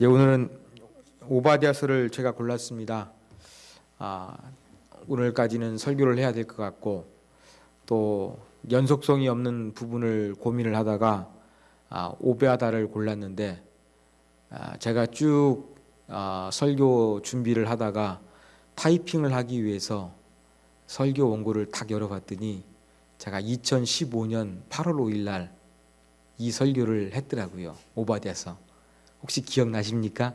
예, 오늘은 오바댜서를 제가 골랐습니다. 오늘까지는 설교를 해야 될 것 같고 또 연속성이 없는 부분을 고민을 하다가 오베아다를 골랐는데 제가 쭉 설교 준비를 하다가 타이핑을 하기 위해서 설교 원고를 딱 열어봤더니 제가 2015년 8월 5일 날 이 설교를 했더라고요. 오바댜서. 혹시 기억나십니까?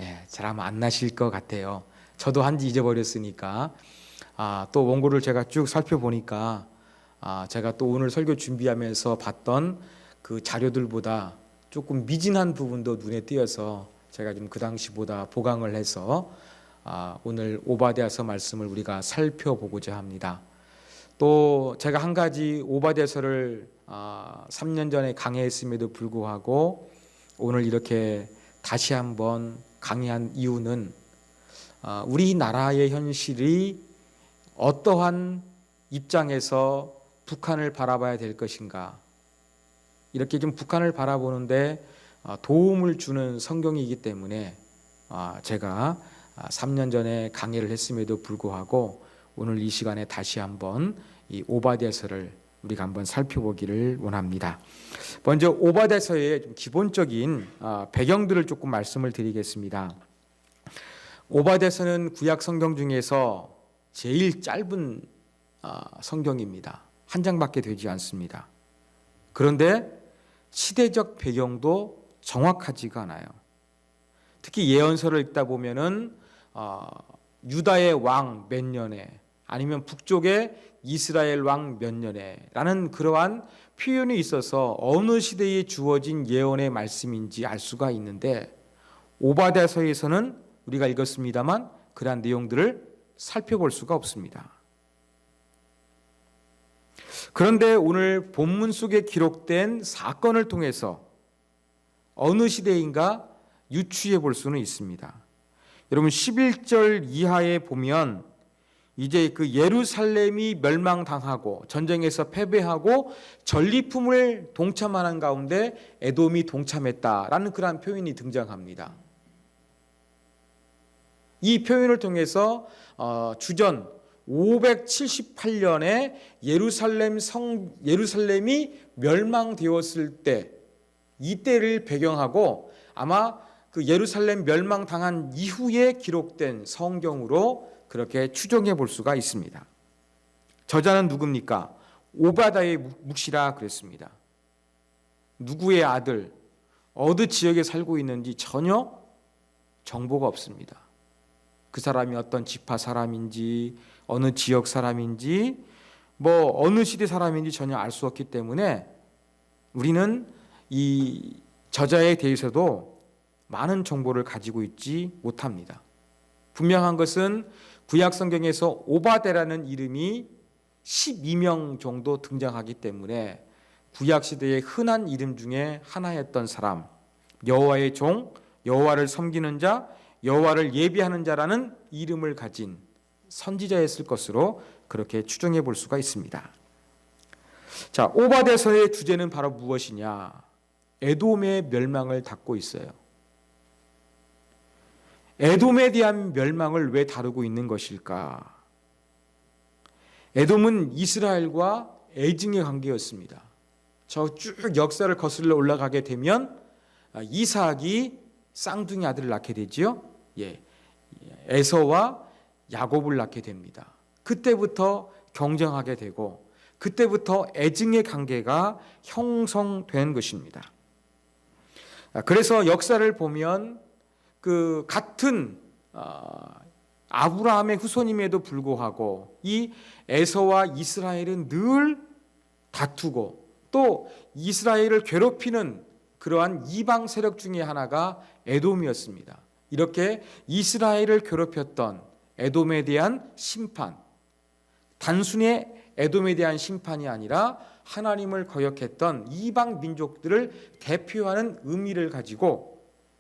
예, 잘 아마 안 나실 것 같아요. 저도 한지 잊어버렸으니까. 또 원고를 제가 쭉 살펴보니까 제가 또 오늘 설교 준비하면서 봤던 그 자료들보다 조금 미진한 부분도 눈에 띄어서 제가 좀 그 당시보다 보강을 해서 오늘 오바댜서 말씀을 우리가 살펴보고자 합니다. 또 제가 한 가지 오바댜서를 3년 전에 강의했음에도 불구하고 오늘 이렇게 다시 한번 강의한 이유는 우리나라의 현실이 어떠한 입장에서 북한을 바라봐야 될 것인가, 이렇게 좀 북한을 바라보는데 도움을 주는 성경이기 때문에 제가 3년 전에 강의를 했음에도 불구하고 오늘 이 시간에 다시 한번 이 오바댜서를 우리가 한번 살펴보기를 원합니다. 먼저 오바댜서의 좀 기본적인 배경들을 조금 말씀을 드리겠습니다. 오바댜서는 구약 성경 중에서 제일 짧은 성경입니다. 한 장밖에 되지 않습니다. 그런데 시대적 배경도 정확하지가 않아요. 특히 예언서를 읽다 보면은 유다의 왕 몇 년에, 아니면 북쪽의 이스라엘 왕 몇 년에 라는 그러한 표현이 있어서 어느 시대에 주어진 예언의 말씀인지 알 수가 있는데, 오바댜서에서는 우리가 읽었습니다만 그러한 내용들을 살펴볼 수가 없습니다. 그런데 오늘 본문 속에 기록된 사건을 통해서 어느 시대인가 유추해 볼 수는 있습니다. 여러분 11절 이하에 보면 이제 그 예루살렘이 멸망당하고 전쟁에서 패배하고 전리품을 동참하는 가운데 에돔이 동참했다라는 그러한 표현이 등장합니다. 이 표현을 통해서 주전 578년에 예루살렘이 멸망되었을 때, 이때를 배경하고 아마 그 예루살렘 멸망당한 이후에 기록된 성경으로 그렇게 추정해 볼 수가 있습니다. 저자는 누굽니까? 오바다의 묵시라 그랬습니다. 누구의 아들, 어느 지역에 살고 있는지 전혀 정보가 없습니다. 그 사람이 어떤 지파 사람인지, 어느 지역 사람인지, 어느 시대 사람인지 전혀 알 수 없기 때문에 우리는 이 저자에 대해서도 많은 정보를 가지고 있지 못합니다. 분명한 것은 구약 성경에서 오바댜라는 이름이 12명 정도 등장하기 때문에 구약 시대의 흔한 이름 중에 하나였던 사람, 여호와의 종, 여호와를 섬기는 자, 여호와를 예비하는 자라는 이름을 가진 선지자였을 것으로 그렇게 추정해 볼 수가 있습니다. 자, 오바댜서의 주제는 바로 무엇이냐? 에돔의 멸망을 담고 있어요. 에돔에 대한 멸망을 왜 다루고 있는 것일까? 에돔은 이스라엘과 애증의 관계였습니다. 저 쭉 역사를 거슬러 올라가게 되면 이삭이 쌍둥이 아들을 낳게 되지요. 에서와 야곱을 낳게 됩니다. 그때부터 경쟁하게 되고 그때부터 애증의 관계가 형성된 것입니다. 그래서 역사를 보면 그 같은 아브라함의 후손임에도 불구하고 이 에서와 이스라엘은 늘 다투고 또 이스라엘을 괴롭히는 그러한 이방 세력 중에 하나가 에돔이었습니다. 이렇게 이스라엘을 괴롭혔던 에돔에 대한 심판, 단순히 에돔에 대한 심판이 아니라 하나님을 거역했던 이방 민족들을 대표하는 의미를 가지고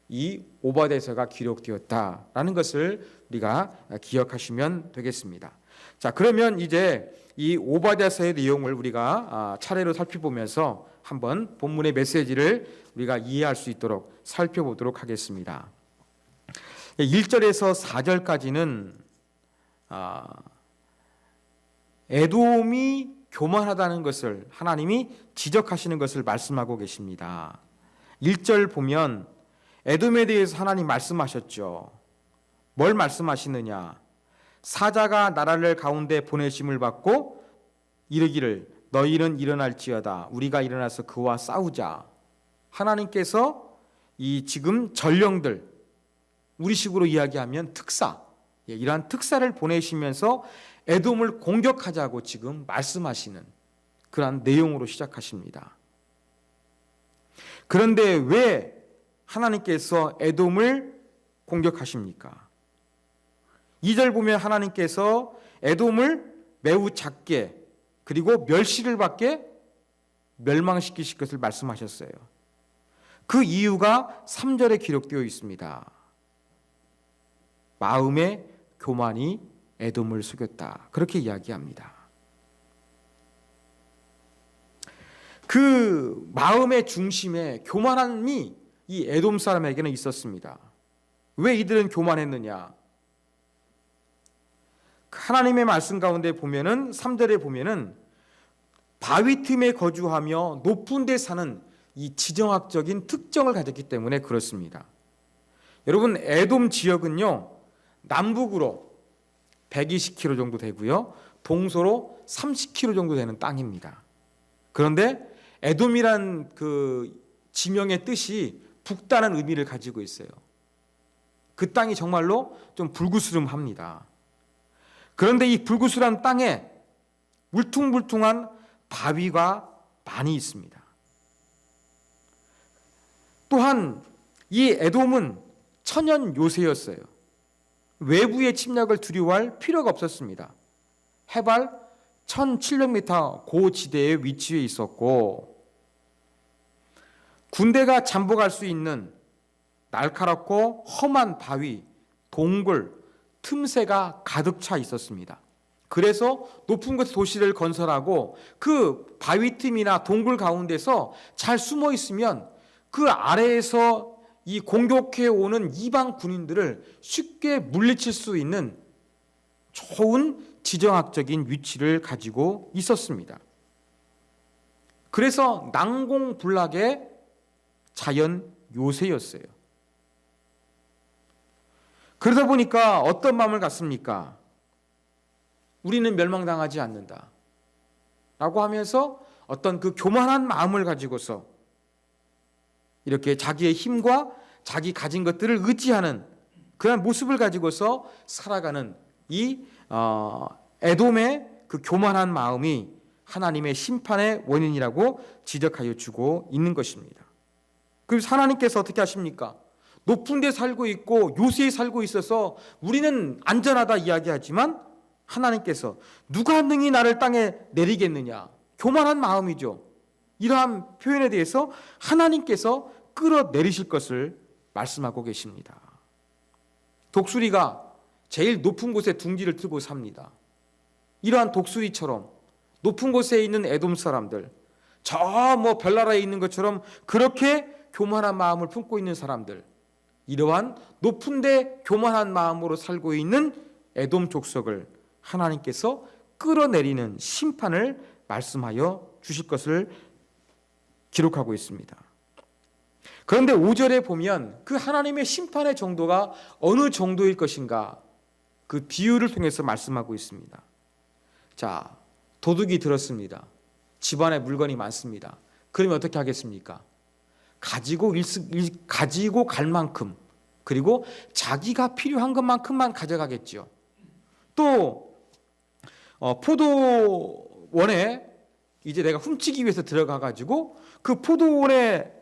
이 오바댜서가 기록되었다라는 것을 우리가 기억하시면 되겠습니다. 자, 그러면 이제 이 오바댜서의 내용을 우리가 차례로 살펴보면서 한번 본문의 메시지를 우리가 이해할 수 있도록 살펴보도록 하겠습니다. 1절에서 4절까지는 에돔이 교만하다는 것을 하나님이 지적하시는 것을 말씀하고 계십니다. 1절 보면 에돔에 대해서 하나님 말씀하셨죠. 뭘 말씀하시느냐? 사자가 나라를 가운데 보내심을 받고 이르기를 너희는 일어날지어다 우리가 일어나서 그와 싸우자. 하나님께서 이 지금 전령들, 우리식으로 이야기하면 특사, 이러한 특사를 보내시면서 에돔을 공격하자고 지금 말씀하시는 그러한 내용으로 시작하십니다. 그런데 왜 하나님께서 에돔을 공격하십니까? 2절 보면 하나님께서 에돔을 매우 작게 그리고 멸시를 받게 멸망시키실 것을 말씀하셨어요. 그 이유가 3절에 기록되어 있습니다. 마음의 교만이 에돔을 속였다. 그렇게 이야기합니다. 그 마음의 중심에 교만함이 이 에돔 사람에게는 있었습니다. 왜 이들은 교만했느냐? 하나님의 말씀 가운데 보면은 3절에 보면은 바위 틈에 거주하며 높은 데 사는 이 지정학적인 특성을 가졌기 때문에 그렇습니다. 여러분, 에돔 지역은요 남북으로 120km 정도 되고요 동서로 30km 정도 되는 땅입니다. 그런데 에돔이란 그 지명의 뜻이 북다는 의미를 가지고 있어요. 그 땅이 정말로 좀 불구스름합니다. 그런데 이 불구스름한 땅에 울퉁불퉁한 바위가 많이 있습니다. 또한 이 에돔은 천연 요새였어요. 외부의 침략을 두려워할 필요가 없었습니다. 해발 1700m 고지대에 위치해 있었고 군대가 잠복할 수 있는 날카롭고 험한 바위, 동굴, 틈새가 가득 차 있었습니다. 그래서 높은 곳에 도시를 건설하고 그 바위 틈이나 동굴 가운데서 잘 숨어 있으면 그 아래에서 이 공격해 오는 이방 군인들을 쉽게 물리칠 수 있는 좋은 지정학적인 위치를 가지고 있었습니다. 그래서 난공불락의 자연 요새였어요. 그러다 보니까 어떤 마음을 갖습니까? 우리는 멸망당하지 않는다 라고 하면서 어떤 그 교만한 마음을 가지고서 이렇게 자기의 힘과 자기 가진 것들을 의지하는 그런 모습을 가지고서 살아가는 이 에돔의 그 교만한 마음이 하나님의 심판의 원인이라고 지적하여 주고 있는 것입니다. 그래서 하나님께서 어떻게 하십니까? 높은 데 살고 있고 요새에 살고 있어서 우리는 안전하다 이야기하지만 하나님께서 누가 능히 나를 땅에 내리겠느냐? 교만한 마음이죠. 이러한 표현에 대해서 하나님께서 끌어내리실 것을 말씀하고 계십니다. 독수리가 제일 높은 곳에 둥지를 트고 삽니다. 이러한 독수리처럼 높은 곳에 있는 에돔 사람들, 저 별나라에 있는 것처럼 그렇게 교만한 마음을 품고 있는 사람들, 이러한 높은데 교만한 마음으로 살고 있는 에돔 족속을 하나님께서 끌어내리는 심판을 말씀하여 주실 것을 기록하고 있습니다. 그런데 5절에 보면 그 하나님의 심판의 정도가 어느 정도일 것인가 그 비유를 통해서 말씀하고 있습니다. 자, 도둑이 들었습니다. 집안에 물건이 많습니다. 그러면 어떻게 하겠습니까? 가지고 갈 만큼, 그리고 자기가 필요한 것만큼만 가져가겠죠. 또 포도원에 이제 내가 훔치기 위해서 들어가가지고 그 포도원에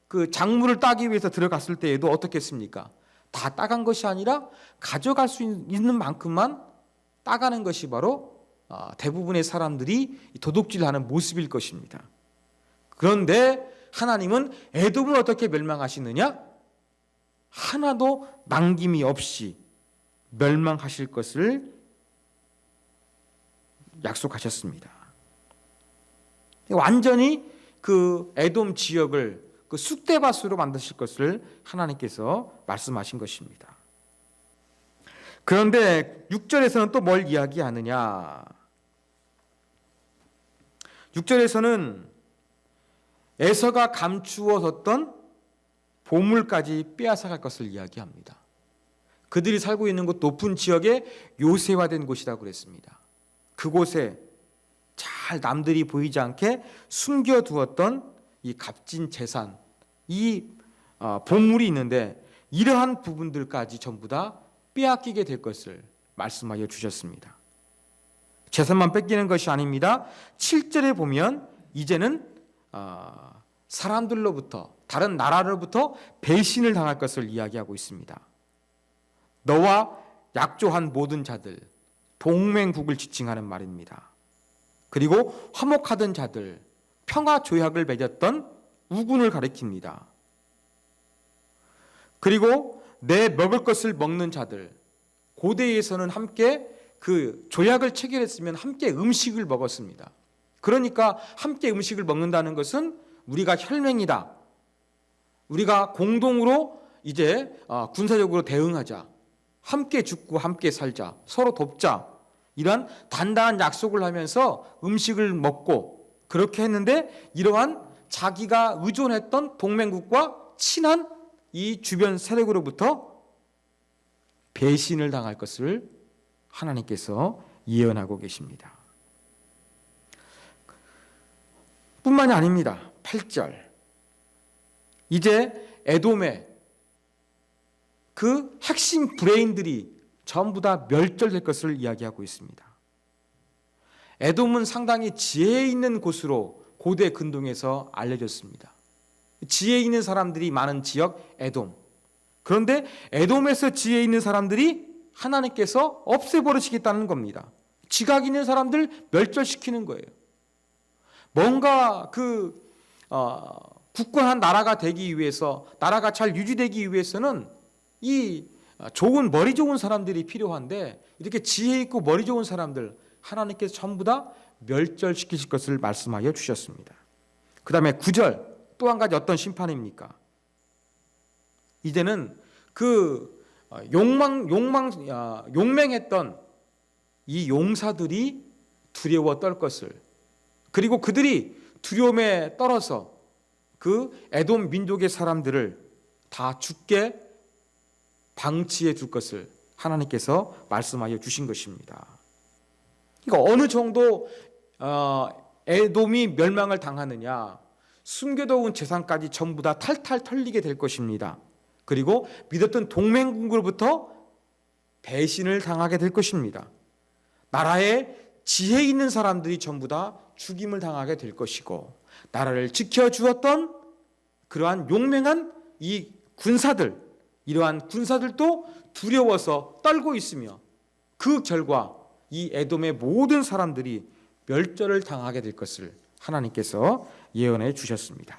그 작물을 따기 위해서 들어갔을 때에도 어떻겠습니까? 다 따간 것이 아니라 가져갈 수 있는 만큼만 따가는 것이 바로 대부분의 사람들이 도둑질하는 모습일 것입니다. 그런데 하나님은 에돔을 어떻게 멸망하시느냐? 하나도 남김이 없이 멸망하실 것을 약속하셨습니다. 완전히 그 에돔 지역을 그 쑥대밭으로 만드실 것을 하나님께서 말씀하신 것입니다. 그런데 6절에서는 또 뭘 이야기하느냐? 6절에서는 에서가 감추어 뒀던 보물까지 빼앗아갈 것을 이야기합니다. 그들이 살고 있는 곳 높은 지역에 요새화된 곳이라고 그랬습니다. 그곳에 잘 남들이 보이지 않게 숨겨두었던 이 값진 재산, 이 보물이 있는데 이러한 부분들까지 전부 다 빼앗기게 될 것을 말씀하여 주셨습니다. 재산만 뺏기는 것이 아닙니다. 7절에 보면 이제는 사람들로부터, 다른 나라로부터 배신을 당할 것을 이야기하고 있습니다. 너와 약조한 모든 자들, 동맹국을 지칭하는 말입니다. 그리고 화목하던 자들, 평화 조약을 맺었던 우군을 가리킵니다. 그리고 내 먹을 것을 먹는 자들, 고대에서는 함께 그 조약을 체결했으면 함께 음식을 먹었습니다. 그러니까 함께 음식을 먹는다는 것은 우리가 혈맹이다. 우리가 공동으로 이제 군사적으로 대응하자. 함께 죽고 함께 살자. 서로 돕자. 이러한 단단한 약속을 하면서 음식을 먹고 그렇게 했는데 이러한 자기가 의존했던 동맹국과 친한 이 주변 세력으로부터 배신을 당할 것을 하나님께서 예언하고 계십니다. 뿐만이 아닙니다. 8절. 이제 에돔의 그 핵심 브레인들이 전부 다 멸절될 것을 이야기하고 있습니다. 에돔은 상당히 지혜 있는 곳으로 고대 근동에서 알려졌습니다. 지혜 있는 사람들이 많은 지역 에돔. 그런데 에돔에서 지혜 있는 사람들이 하나님께서 없애버리시겠다는 겁니다. 지각 있는 사람들 멸절시키는 거예요. 뭔가 굳건한 나라가 되기 위해서, 나라가 잘 유지되기 위해서는 이 좋은 머리 좋은 사람들이 필요한데 이렇게 지혜 있고 머리 좋은 사람들 하나님께서 전부 다 멸절시키실 것을 말씀하여 주셨습니다. 그 다음에 9절 또 한 가지 어떤 심판입니까? 이제는 그 용맹했던 이 용사들이 두려워 떨 것을, 그리고 그들이 두려움에 떨어서 그 에돔 민족의 사람들을 다 죽게 방치해 둘 것을 하나님께서 말씀하여 주신 것입니다. 그러니까 어느 정도 에돔이 멸망을 당하느냐, 숨겨놓은 재산까지 전부 다 탈탈 털리게 될 것입니다. 그리고 믿었던 동맹국으로부터 배신을 당하게 될 것입니다. 나라에 지혜 있는 사람들이 전부 다 죽임을 당하게 될 것이고, 나라를 지켜주었던 그러한 용맹한 이 군사들, 이러한 군사들도 두려워서 떨고 있으며 그 결과 이 에돔의 모든 사람들이 멸절을 당하게 될 것을 하나님께서 예언해 주셨습니다.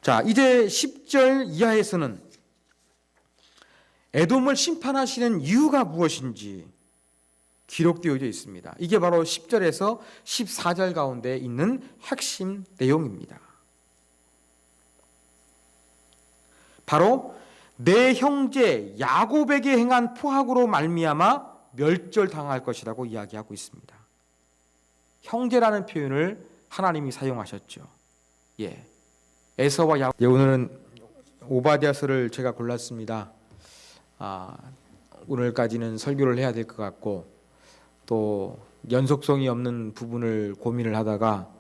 자, 이제 10절 이하에서는 에돔을 심판하시는 이유가 무엇인지 기록되어 있습니다. 이게 바로 10절에서 14절 가운데 있는 핵심 내용입니다. 바로 내 형제 야곱에게 행한 포악으로 말미암아 멸절당할 것이라고 이야기하고 있습니다. 형제라는 표현을 하나님이 사용하셨죠. 에서와 야곱. 오늘은 오바댜서를 제가 골랐습니다. 오늘까지는 설교를 해야 될 것 같고 또 연속성이 없는 부분을 고민을 하다가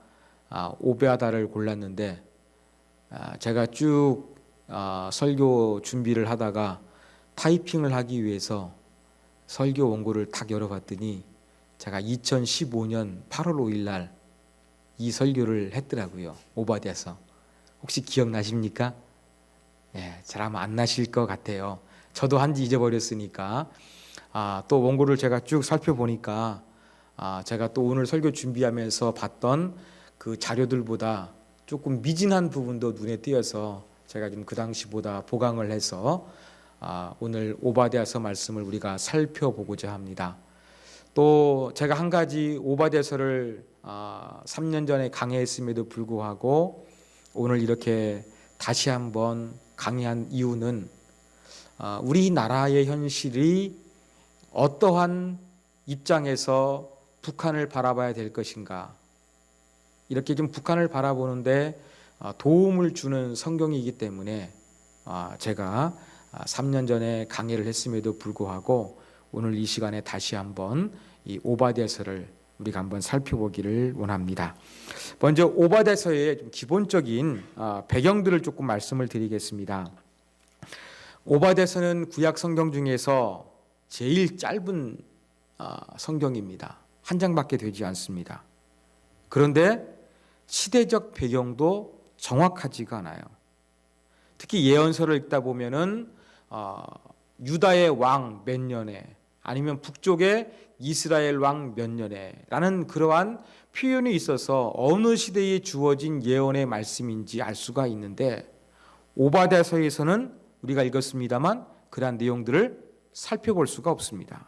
오베아다를 골랐는데 제가 쭉 설교 준비를 하다가 타이핑을 하기 위해서 설교 원고를 딱 열어봤더니 제가 2015년 8월 5일 날 이 설교를 했더라고요. 오바댜서. 혹시 기억나십니까? 잘 아마 안 나실 것 같아요. 저도 한지 잊어버렸으니까. 또 원고를 제가 쭉 살펴보니까 제가 또 오늘 설교 준비하면서 봤던 그 자료들보다 조금 미진한 부분도 눈에 띄어서 제가 좀 그 당시보다 보강을 해서 오늘 오바댜서 말씀을 우리가 살펴보고자 합니다. 또 제가 한 가지 오바댜서를 3년 전에 강해했음에도 불구하고 오늘 이렇게 다시 한번 강해한 이유는 우리나라의 현실이 어떠한 입장에서 북한을 바라봐야 될 것인가, 이렇게 좀 북한을 바라보는데 도움을 주는 성경이기 때문에 제가 3년 전에 강해를 했음에도 불구하고 오늘 이 시간에 다시 한번 이 오바댜서를 우리가 한번 살펴보기를 원합니다. 먼저 오바댜서의 좀 기본적인 배경들을 조금 말씀을 드리겠습니다. 오바댜서는 구약 성경 중에서 제일 짧은 성경입니다. 한 장밖에 되지 않습니다. 그런데 시대적 배경도 정확하지가 않아요. 특히 예언서를 읽다 보면은 유다의 왕 몇 년에, 아니면 북쪽의 이스라엘 왕 몇 년에라는 그러한 표현이 있어서 어느 시대에 주어진 예언의 말씀인지 알 수가 있는데, 오바댜서에서는 우리가 읽었습니다만 그러한 내용들을 살펴볼 수가 없습니다.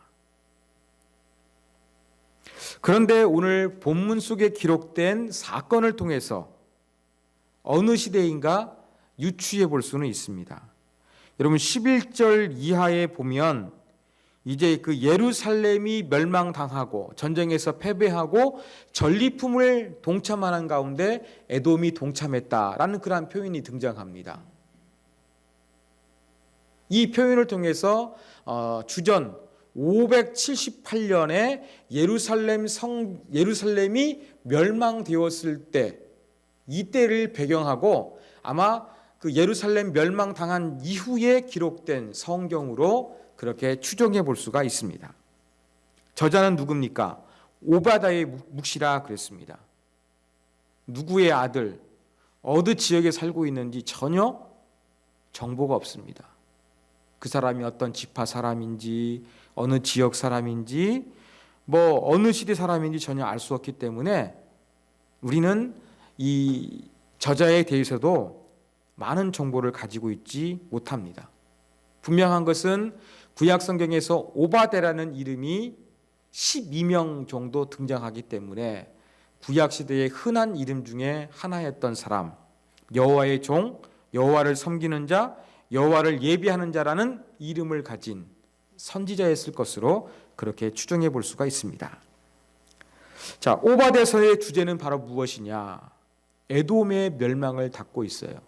그런데 오늘 본문 속에 기록된 사건을 통해서 어느 시대인가 유추해 볼 수는 있습니다. 여러분 11절 이하에 보면 이제 그 예루살렘이 멸망당하고 전쟁에서 패배하고 전리품을 동참하는 가운데 에돔이 동참했다라는 그러한 표현이 등장합니다. 이 표현을 통해서 주전 578년에 예루살렘이 멸망되었을 때, 이때를 배경하고 아마 그 예루살렘 멸망당한 이후에 기록된 성경으로 그렇게 추정해 볼 수가 있습니다. 저자는 누굽니까? 오바댜의 묵시라 그랬습니다. 누구의 아들, 어느 지역에 살고 있는지 전혀 정보가 없습니다. 그 사람이 어떤 지파 사람인지, 어느 지역 사람인지, 어느 시대 사람인지 전혀 알 수 없기 때문에 우리는 이 저자에 대해서도 많은 정보를 가지고 있지 못합니다. 분명한 것은 구약 성경에서 오바댜라는 이름이 12명 정도 등장하기 때문에 구약 시대의 흔한 이름 중에 하나였던 사람, 여호와의 종, 여호와를 섬기는 자, 여호와를 예비하는 자라는 이름을 가진 선지자였을 것으로 그렇게 추정해 볼 수가 있습니다. 자, 오바댜서의 주제는 바로 무엇이냐? 에돔의 멸망을 담고 있어요.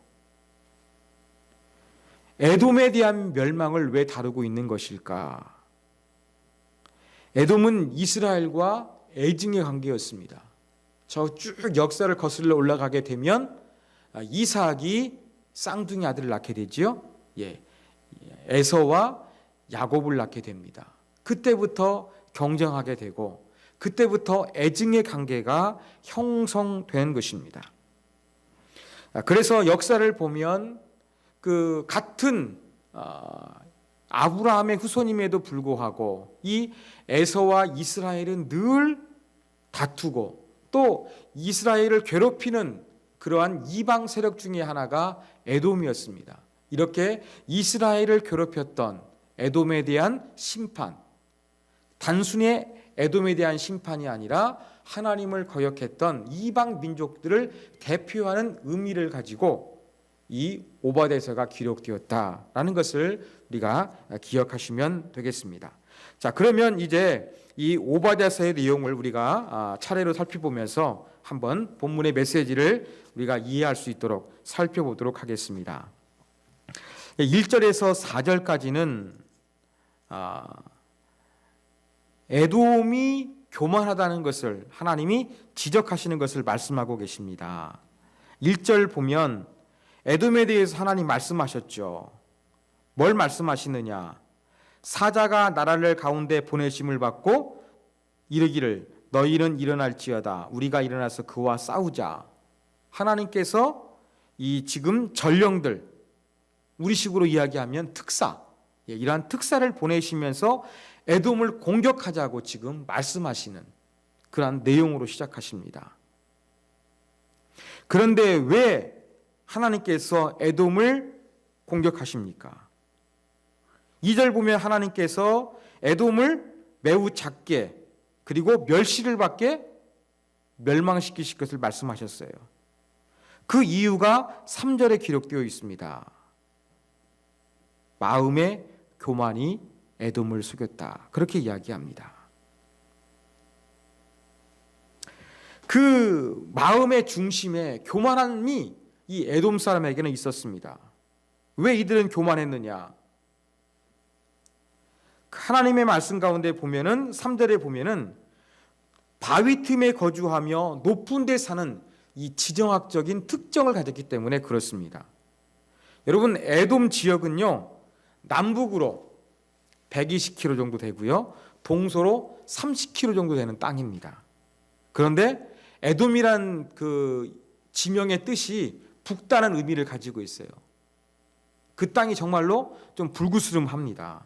에돔에 대한 멸망을 왜 다루고 있는 것일까? 에돔은 이스라엘과 애증의 관계였습니다. 저 쭉 역사를 거슬러 올라가게 되면 이삭이 쌍둥이 아들을 낳게 되지요. 에서와 야곱을 낳게 됩니다. 그때부터 경쟁하게 되고 그때부터 애증의 관계가 형성된 것입니다. 그래서 역사를 보면 그 같은 아브라함의 후손임에도 불구하고 이 에서와 이스라엘은 늘 다투고 또 이스라엘을 괴롭히는 그러한 이방 세력 중에 하나가 에돔이었습니다. 이렇게 이스라엘을 괴롭혔던 에돔에 대한 심판, 단순히 에돔에 대한 심판이 아니라 하나님을 거역했던 이방 민족들을 대표하는 의미를 가지고 이 오바댜서가 기록되었다라는 것을 우리가 기억하시면 되겠습니다. 자, 그러면 이제 이 오바댜서의 내용을 우리가 차례로 살펴보면서 한번 본문의 메시지를 우리가 이해할 수 있도록 살펴보도록 하겠습니다. 1절에서 4절까지는 에돔이 교만하다는 것을 하나님이 지적하시는 것을 말씀하고 계십니다. 1절 보면 에돔에 대해서 하나님 말씀하셨죠. 뭘 말씀하시느냐? 사자가 나라를 가운데 보내심을 받고 이르기를 너희는 일어날지어다 우리가 일어나서 그와 싸우자. 하나님께서 이 지금 전령들, 우리식으로 이야기하면 특사, 이러한 특사를 보내시면서 에돔을 공격하자고 지금 말씀하시는 그러한 내용으로 시작하십니다. 그런데 왜 하나님께서 에돔을 공격하십니까? 2절 보면 하나님께서 에돔을 매우 작게 그리고 멸시를 받게 멸망시키실 것을 말씀하셨어요. 그 이유가 3절에 기록되어 있습니다. 마음의 교만이 에돔을 속였다. 그렇게 이야기합니다. 그 마음의 중심에 교만함이 이 에돔 사람에게는 있었습니다. 왜 이들은 교만했느냐? 하나님의 말씀 가운데 보면은 3절에 보면은 바위 틈에 거주하며 높은 데 사는 이 지정학적인 특정을 가졌기 때문에 그렇습니다. 여러분, 에돔 지역은요, 남북으로 120km 정도 되고요, 동서로 30km 정도 되는 땅입니다. 그런데 에돔이란 그 지명의 뜻이 북다는 의미를 가지고 있어요. 그 땅이 정말로 좀 불구스름합니다.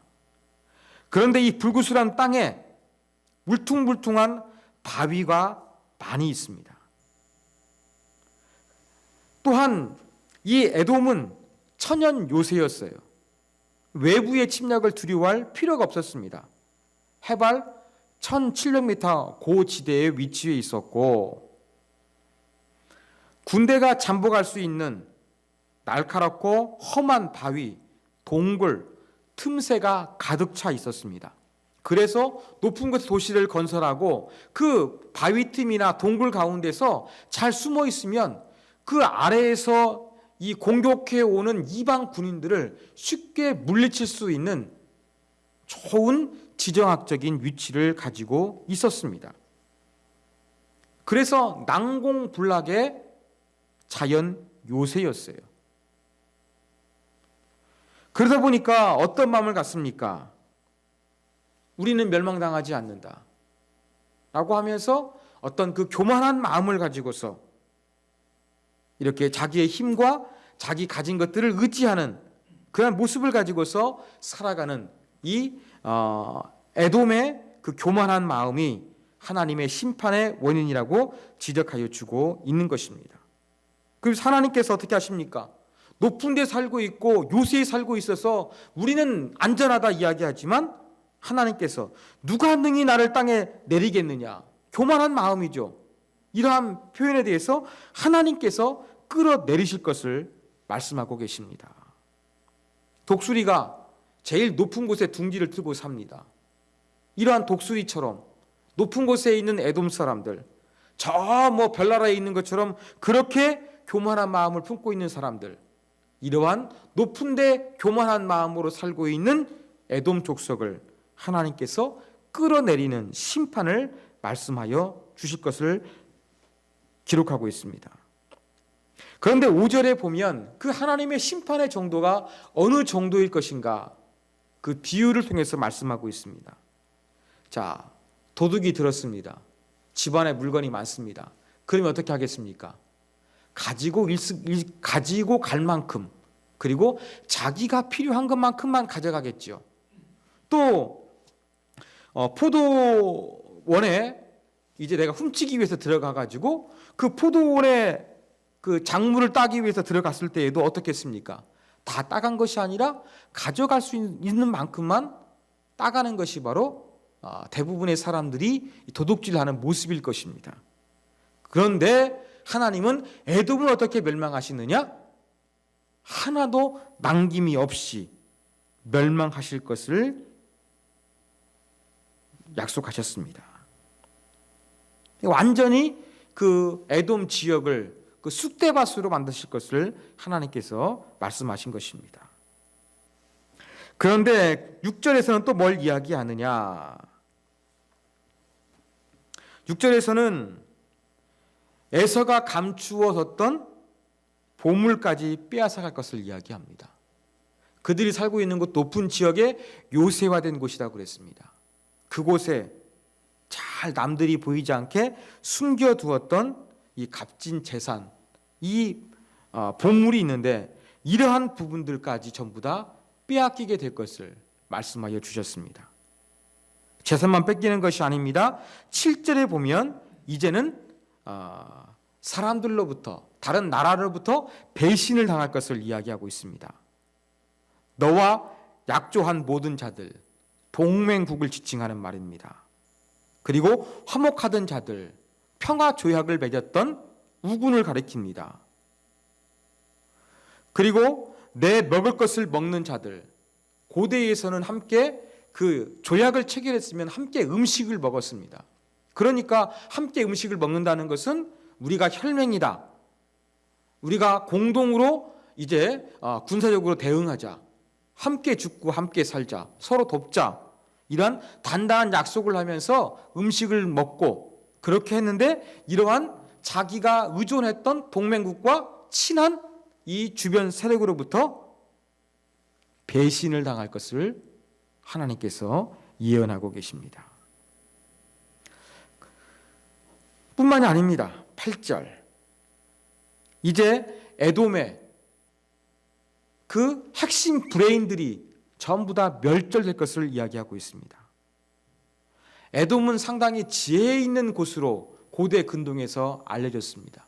그런데 이 불구스름한 땅에 울퉁불퉁한 바위가 많이 있습니다. 또한 이 에돔은 천연 요새였어요. 외부의 침략을 두려워할 필요가 없었습니다. 해발 1700m 고지대에 위치해 있었고, 군대가 잠복할 수 있는 날카롭고 험한 바위, 동굴, 틈새가 가득 차 있었습니다. 그래서 높은 곳에 도시를 건설하고 그 바위 틈이나 동굴 가운데서 잘 숨어 있으면 그 아래에서 이 공격해 오는 이방 군인들을 쉽게 물리칠 수 있는 좋은 지정학적인 위치를 가지고 있었습니다. 그래서 난공불락의 자연 요새였어요. 그러다 보니까 어떤 마음을 갖습니까? 우리는 멸망당하지 않는다 라고 하면서 어떤 그 교만한 마음을 가지고서 이렇게 자기의 힘과 자기 가진 것들을 의지하는 그런 모습을 가지고서 살아가는 이 에돔의 그 교만한 마음이 하나님의 심판의 원인이라고 지적하여 주고 있는 것입니다. 그래서 하나님께서 어떻게 하십니까? 높은 데 살고 있고 요새에 살고 있어서 우리는 안전하다 이야기하지만 하나님께서 누가 능히 나를 땅에 내리겠느냐? 교만한 마음이죠. 이러한 표현에 대해서 하나님께서 끌어내리실 것을 말씀하고 계십니다. 독수리가 제일 높은 곳에 둥지를 트고 삽니다. 이러한 독수리처럼 높은 곳에 있는 에돔 사람들, 저 별나라에 있는 것처럼 그렇게 교만한 마음을 품고 있는 사람들, 이러한 높은데 교만한 마음으로 살고 있는 에돔 족속을 하나님께서 끌어내리는 심판을 말씀하여 주실 것을 기록하고 있습니다. 그런데 5절에 보면 그 하나님의 심판의 정도가 어느 정도일 것인가 그 비유를 통해서 말씀하고 있습니다. 자, 도둑이 들었습니다. 집안에 물건이 많습니다. 그러면 어떻게 하겠습니까? 가지고 갈 만큼, 그리고 자기가 필요한 것만큼만 가져가겠죠. 또 포도원에 이제 내가 훔치기 위해서 들어가가지고 그 포도원에 그 작물을 따기 위해서 들어갔을 때에도 어떻겠습니까? 다 따간 것이 아니라 가져갈 수 있는 만큼만 따가는 것이 바로 대부분의 사람들이 도둑질하는 모습일 것입니다. 그런데 하나님은 에돔을 어떻게 멸망하시느냐? 하나도 남김이 없이 멸망하실 것을 약속하셨습니다. 완전히 그 에돔 지역을 그 쑥대밭으로 만드실 것을 하나님께서 말씀하신 것입니다. 그런데 6절에서는 또 뭘 이야기하느냐? 6절에서는 에서가 감추어 뒀던 보물까지 빼앗아갈 것을 이야기합니다. 그들이 살고 있는 곳 높은 지역에 요새화된 곳이라고 그랬습니다. 그곳에 잘 남들이 보이지 않게 숨겨두었던 이 값진 재산, 이 보물이 있는데 이러한 부분들까지 전부 다 빼앗기게 될 것을 말씀하여 주셨습니다. 재산만 뺏기는 것이 아닙니다. 7절에 보면 이제는 사람들로부터, 다른 나라로부터 배신을 당할 것을 이야기하고 있습니다. 너와 약조한 모든 자들, 동맹국을 지칭하는 말입니다. 그리고 화목하던 자들, 평화 조약을 맺었던 우군을 가리킵니다. 그리고 내 먹을 것을 먹는 자들, 고대에서는 함께 그 조약을 체결했으면 함께 음식을 먹었습니다. 그러니까 함께 음식을 먹는다는 것은 우리가 혈맹이다. 우리가 공동으로 이제 군사적으로 대응하자. 함께 죽고 함께 살자. 서로 돕자. 이러한 단단한 약속을 하면서 음식을 먹고 그렇게 했는데, 이러한 자기가 의존했던 동맹국과 친한 이 주변 세력으로부터 배신을 당할 것을 하나님께서 예언하고 계십니다. 뿐만이 아닙니다. 8절. 이제 에돔의 그 핵심 브레인들이 전부 다 멸절될 것을 이야기하고 있습니다. 에돔은 상당히 지혜 있는 곳으로 고대 근동에서 알려졌습니다.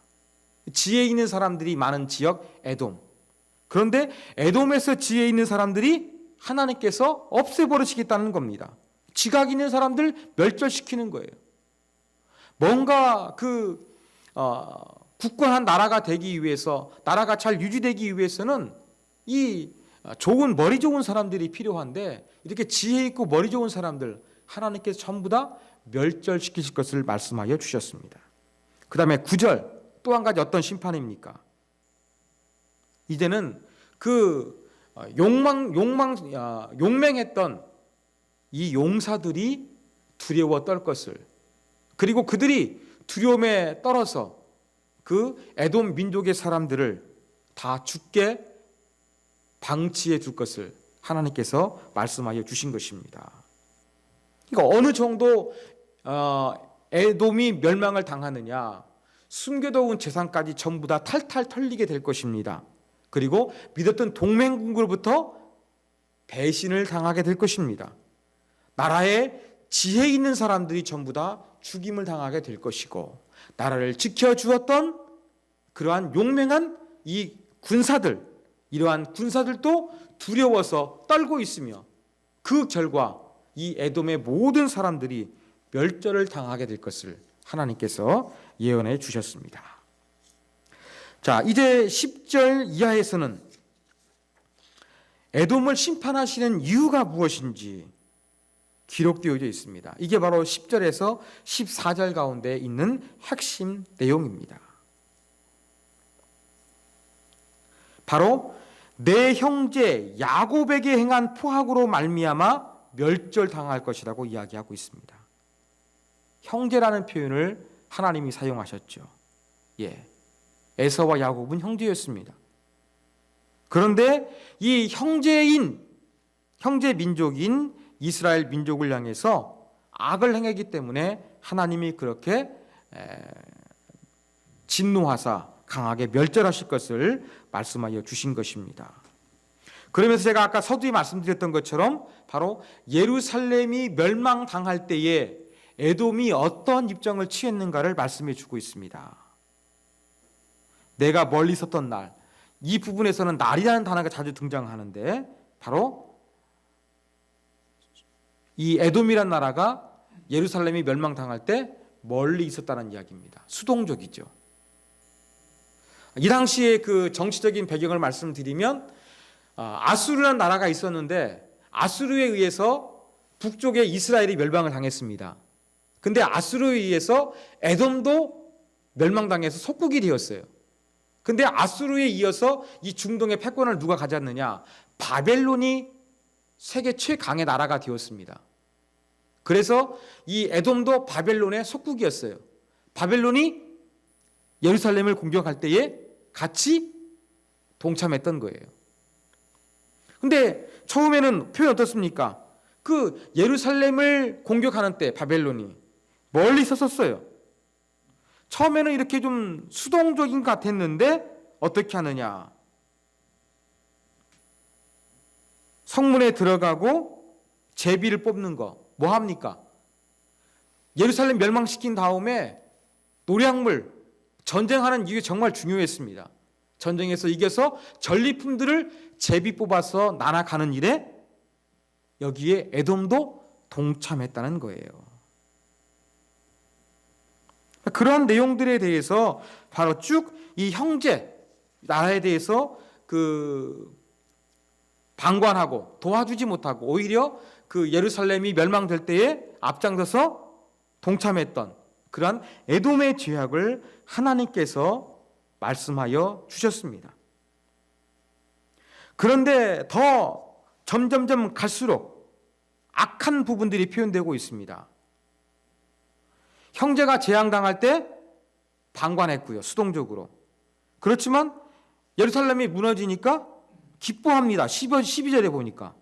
지혜 있는 사람들이 많은 지역 에돔. 그런데 에돔에서 지혜 있는 사람들이 하나님께서 없애버리시겠다는 겁니다. 지각 있는 사람들 멸절시키는 거예요. 뭔가 굳건한 나라가 되기 위해서, 나라가 잘 유지되기 위해서는 이 좋은 머리 좋은 사람들이 필요한데, 이렇게 지혜 있고 머리 좋은 사람들 하나님께서 전부 다 멸절시키실 것을 말씀하여 주셨습니다. 그 다음에 9절, 또 한 가지 어떤 심판입니까? 이제는 그 용맹했던 이 용사들이 두려워 떨 것을, 그리고 그들이 두려움에 떨어서 그 에돔 민족의 사람들을 다 죽게 방치해 줄 것을 하나님께서 말씀하여 주신 것입니다. 그러니까 어느 정도 에돔이 멸망을 당하느냐, 숨겨놓은 재산까지 전부 다 탈탈 털리게 될 것입니다. 그리고 믿었던 동맹국으로부터 배신을 당하게 될 것입니다. 나라에 지혜 있는 사람들이 전부 다 죽임을 당하게 될 것이고, 나라를 지켜주었던 그러한 용맹한 이 군사들, 이러한 군사들도 두려워서 떨고 있으며, 그 결과 이 에돔의 모든 사람들이 멸절을 당하게 될 것을 하나님께서 예언해 주셨습니다. 자, 이제 10절 이하에서는 에돔을 심판하시는 이유가 무엇인지 기록되어져 있습니다. 이게 바로 10절에서 14절 가운데 있는 핵심 내용입니다. 바로 내 형제 야곱에게 행한 포악으로 말미암아 멸절당할 것이라고 이야기하고 있습니다. 형제라는 표현을 하나님이 사용하셨죠. 에서와 야곱은 형제였습니다. 그런데 이 형제 민족인 이스라엘 민족을 향해서 악을 행했기 때문에 하나님이 그렇게 진노하사 강하게 멸절하실 것을 말씀하여 주신 것입니다. 그러면서 제가 아까 서두에 말씀드렸던 것처럼 바로 예루살렘이 멸망당할 때에 에돔이 어떤 입장을 취했는가를 말씀해 주고 있습니다. 내가 멀리 있었던 날, 이 부분에서는 날이라는 단어가 자주 등장하는데, 바로 이 에돔이란 나라가 예루살렘이 멸망당할 때 멀리 있었다는 이야기입니다. 수동적이죠. 이 당시에 그 정치적인 배경을 말씀드리면, 아수르라는 나라가 있었는데 아수르에 의해서 북쪽에 이스라엘이 멸망을 당했습니다. 근데 아수르에 의해서 에돔도 멸망당해서 속국이 되었어요. 근데 아수르에 이어서 이 중동의 패권을 누가 가졌느냐? 바벨론이 세계 최강의 나라가 되었습니다. 그래서 이 에돔도 바벨론의 속국이었어요. 바벨론이 예루살렘을 공격할 때에 같이 동참했던 거예요. 근데 처음에는 표현 어떻습니까? 그 예루살렘을 공격하는 때 바벨론이 멀리 섰었어요. 처음에는 이렇게 좀 수동적인 것 같았는데 어떻게 하느냐? 성문에 들어가고 제비를 뽑는 거. 뭐 합니까? 예루살렘 멸망시킨 다음에 노략물, 전쟁하는 이게 정말 중요했습니다. 전쟁에서 이겨서 전리품들을 제비 뽑아서 나눠가는 일에 여기에 에돔도 동참했다는 거예요. 그러한 내용들에 대해서 바로 쭉 이 형제 나라에 대해서 방관하고 도와주지 못하고 오히려 예루살렘이 멸망될 때에 앞장서서 동참했던 그러한 에돔의 죄악을 하나님께서 말씀하여 주셨습니다. 그런데 더 점점점 갈수록 악한 부분들이 표현되고 있습니다. 형제가 재앙당할 때 방관했고요, 수동적으로. 그렇지만 예루살렘이 무너지니까 기뻐합니다. 12절에 보니까.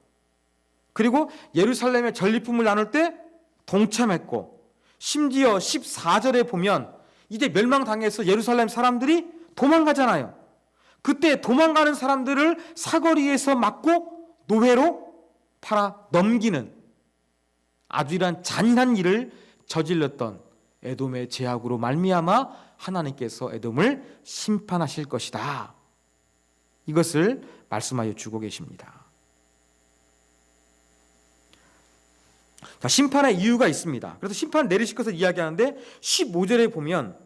그리고 예루살렘의 전리품을 나눌 때 동참했고, 심지어 14절에 보면 이제 멸망당해서 예루살렘 사람들이 도망가잖아요. 그때 도망가는 사람들을 사거리에서 막고 노예로 팔아 넘기는 아주 이러한 잔인한 일을 저질렀던 에돔의 죄악으로 말미암아 하나님께서 에돔을 심판하실 것이다. 이것을 말씀하여 주고 계십니다. 자, 심판의 이유가 있습니다. 그래서 심판을 내리실 것을 이야기하는데 15절에 보면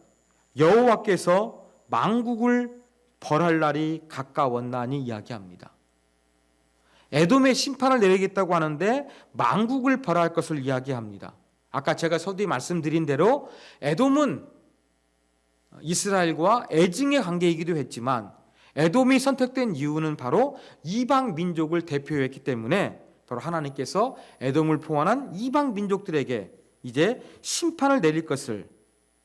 여호와께서 만국을 벌할 날이 가까웠나니 이야기합니다. 에돔의 심판을 내리겠다고 하는데 만국을 벌할 것을 이야기합니다. 아까 제가 서두에 말씀드린 대로 에돔은 이스라엘과 애증의 관계이기도 했지만 에돔이 선택된 이유는 바로 이방 민족을 대표했기 때문에 바로 하나님께서 에돔을 포함한 이방 민족들에게 이제 심판을 내릴 것을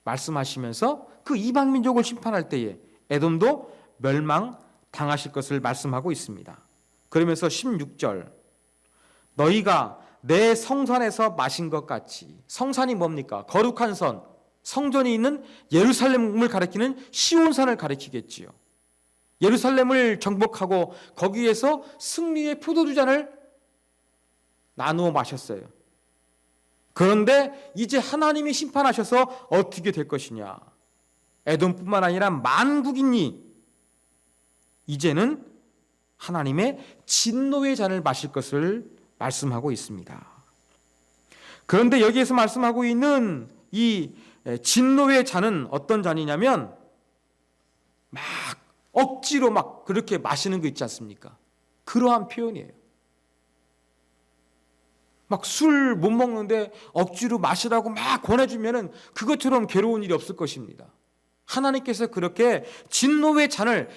말씀하시면서 그 이방 민족을 심판할 때에 에돔도 멸망당하실 것을 말씀하고 있습니다. 그러면서 16절 너희가 내 성산에서 마신 것 같이, 성산이 뭡니까? 거룩한 선, 성전이 있는 예루살렘을 가리키는 시온산을 가리키겠지요. 예루살렘을 정복하고 거기에서 승리의 포도주잔을 나누어 마셨어요. 그런데 이제 하나님이 심판하셔서 어떻게 될 것이냐? 에돔뿐만 아니라 만국인이 이제는 하나님의 진노의 잔을 마실 것을 말씀하고 있습니다. 그런데 여기에서 말씀하고 있는 이 진노의 잔은 어떤 잔이냐면 막 억지로 막 그렇게 마시는 거 있지 않습니까? 그러한 표현이에요. 막 술 못 먹는데 억지로 마시라고 막 권해주면은 그것처럼 괴로운 일이 없을 것입니다. 하나님께서 그렇게 진노의 잔을